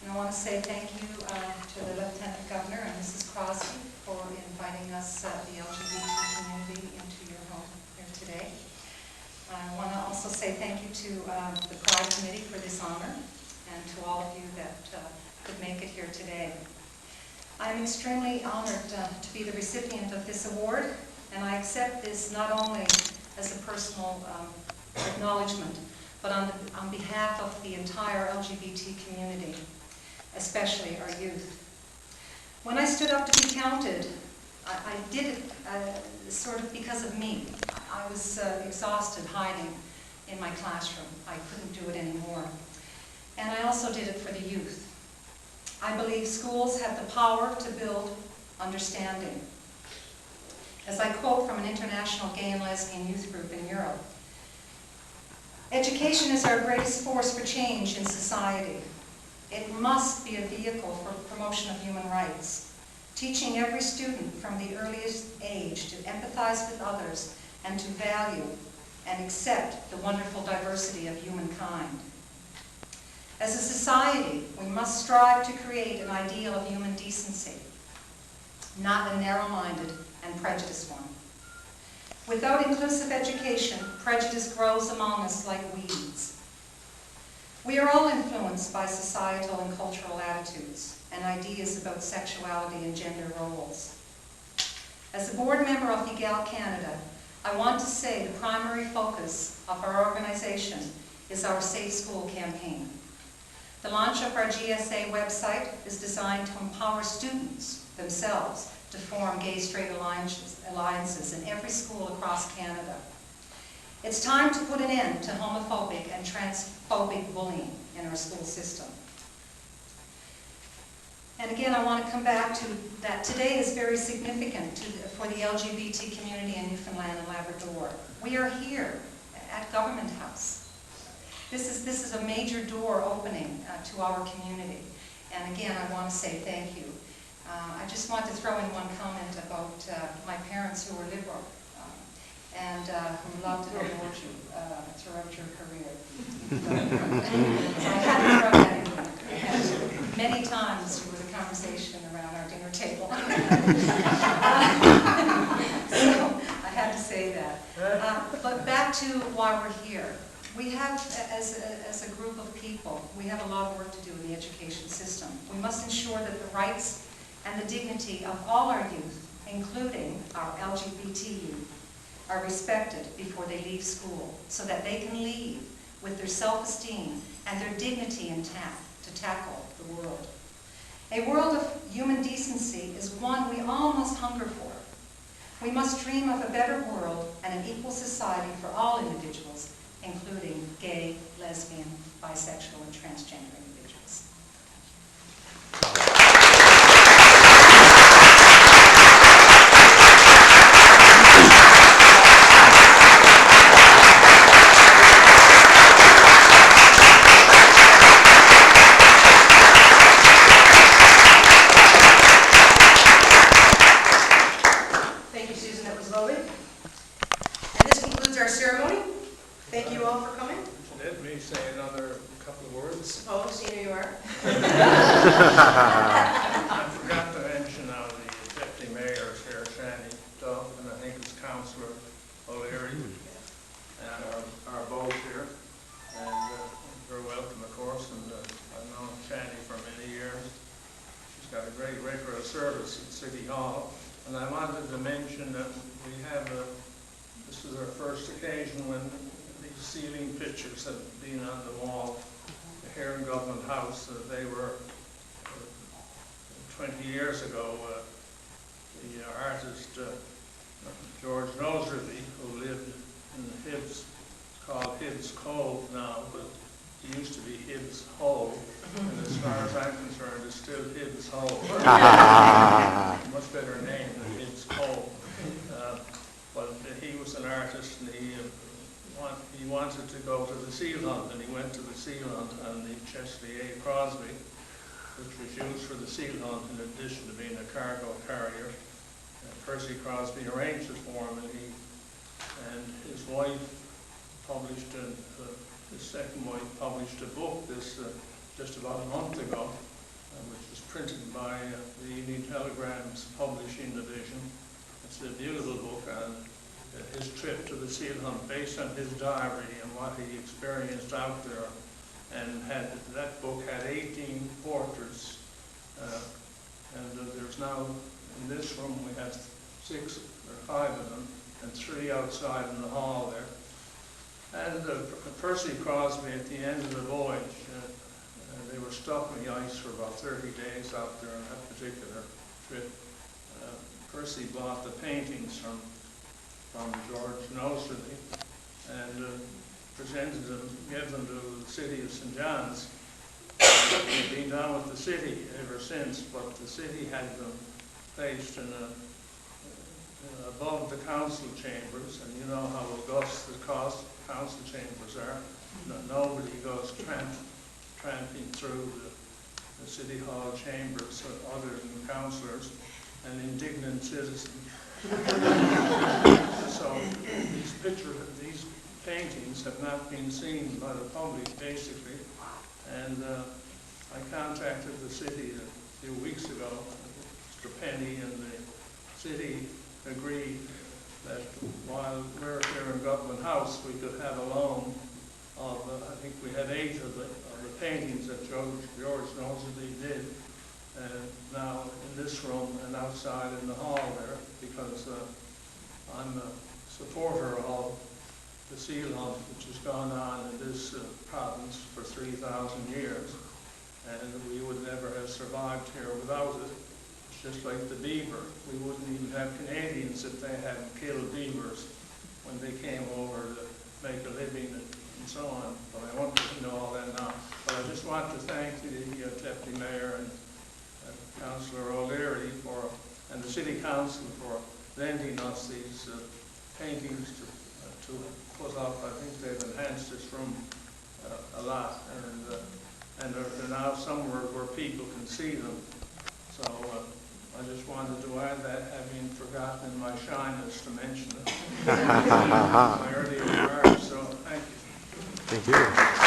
And I want to say thank you to the Lieutenant Governor and Mrs. Crosbie for inviting us, the LGBT community, into your home here today. I want to also say thank you to the Pride Committee for this honor, and to all of you that could make it here today. I'm extremely honored to be the recipient of this award, and I accept this not only as a personal acknowledgement, but on behalf of the entire LGBT community, especially our youth. When I stood up to be counted, I did it sort of because of me. I was exhausted hiding in my classroom. I couldn't do it anymore. And I also did it for the youth. I believe schools have the power to build understanding. As I quote from an international gay and lesbian youth group in Europe, education is our greatest force for change in society. It must be a vehicle for promotion of human rights, teaching every student from the earliest age to empathize with others and to value and accept the wonderful diversity of humankind. As a society, we must strive to create an ideal of human decency, not a narrow-minded and prejudiced one. Without inclusive education, prejudice grows among us like weeds. We are all influenced by societal and cultural attitudes and ideas about sexuality and gender roles. As a board member of Egale Canada, I want to say the primary focus of our organization is our Safe School campaign. The launch of our GSA website is designed to empower students themselves to form gay-straight alliances in every school across Canada. It's time to put an end to homophobic and transphobic bullying in our school system. And again, I want to come back to that today is very significant for the LGBT community in Newfoundland and Labrador. We are here at Government House. This is a major door opening to our community. And again, I want to say thank you. I just want to throw in one comment about my parents who were liberal and who loved and adored you throughout your career. So I had to throw that in there. I had to. Many times you were the conversation around our dinner table. So I had to say that. But back to why we're here. We have, as a group of people, we have a lot of work to do in the education system. We must ensure that the rights and the dignity of all our youth, including our LGBT youth, are respected before they leave school, so that they can leave with their self-esteem and their dignity intact to tackle the world. A world of human decency is one we all must hunger for. We must dream of a better world and an equal society for all individuals, including gay, lesbian, bisexual, and transgender individuals. Thank you, Susan. That was lovely. And this concludes our ceremony. Thank you all for coming. Let me say another couple of words. Oh, seeing who you are. I forgot to mention now the deputy mayor here, Shani Duff, and I think it's Councillor O'Leary, and our both here. And you're welcome, of course, and I've known Shani for many years. She's got a great record of service at City Hall. And I wanted to mention that we have this is our first occasion when these ceiling pictures have been on the wall here in Government House. They were 20 years ago. The artist George Noserby, who lived in Hibbs, called Hibbs Cove now, but he used to be Hibbs Hole, and as far as I'm concerned, it's still Hibbs Hole. Much better name than Hibbs Cove. But he was an artist, and he wanted to go to the seal hunt, and he went to the seal hunt on the Chesley A. Crosbie, which was used for the seal hunt in addition to being a cargo carrier. Percy Crosbie arranged it for him, and his wife published, his second wife published a book just about a month ago, which was printed by the Evening Telegram's publishing division. It's a beautiful book on his trip to the seal hunt based on his diary and what he experienced out there. And that book had 18 portraits. There's now, in this room, we have 6 or 5 of them, and 3 outside in the hall there. And Percy Crosbie, at the end of the voyage, they were stuck in the ice for about 30 days out there on that particular trip. Percy bought the paintings from George Crosbie and presented them, gave them to the city of St. John's. He'd been down with the city ever since, but the city had them placed in above the council chambers, and you know how august the council chambers are. Nobody goes tramping through the city hall chambers other than councillors and indignant citizens. So these paintings have not been seen by the public, basically. And I contacted the city a few weeks ago. Mr. Penny and the city agreed that while we're here in Government House, we could have a loan of, I think we had 8 of the paintings that George Crosbie did. Now in this room and outside in the hall there, because I'm a supporter of the seal hunt, which has gone on in this province for 3,000 years, and we would never have survived here without it. It's just like the beaver. We wouldn't even have Canadians if they hadn't killed beavers when they came over to make a living and so on. But I won't know all that now. But I just want to thank the Deputy Mayor and Councillor O'Leary and the City Council for lending us these paintings to put up. I think they've enhanced this room a lot, and they're now somewhere where people can see them. So I just wanted to add that, having forgotten in my shyness to mention it. My earlier remarks, so thank you. Thank you.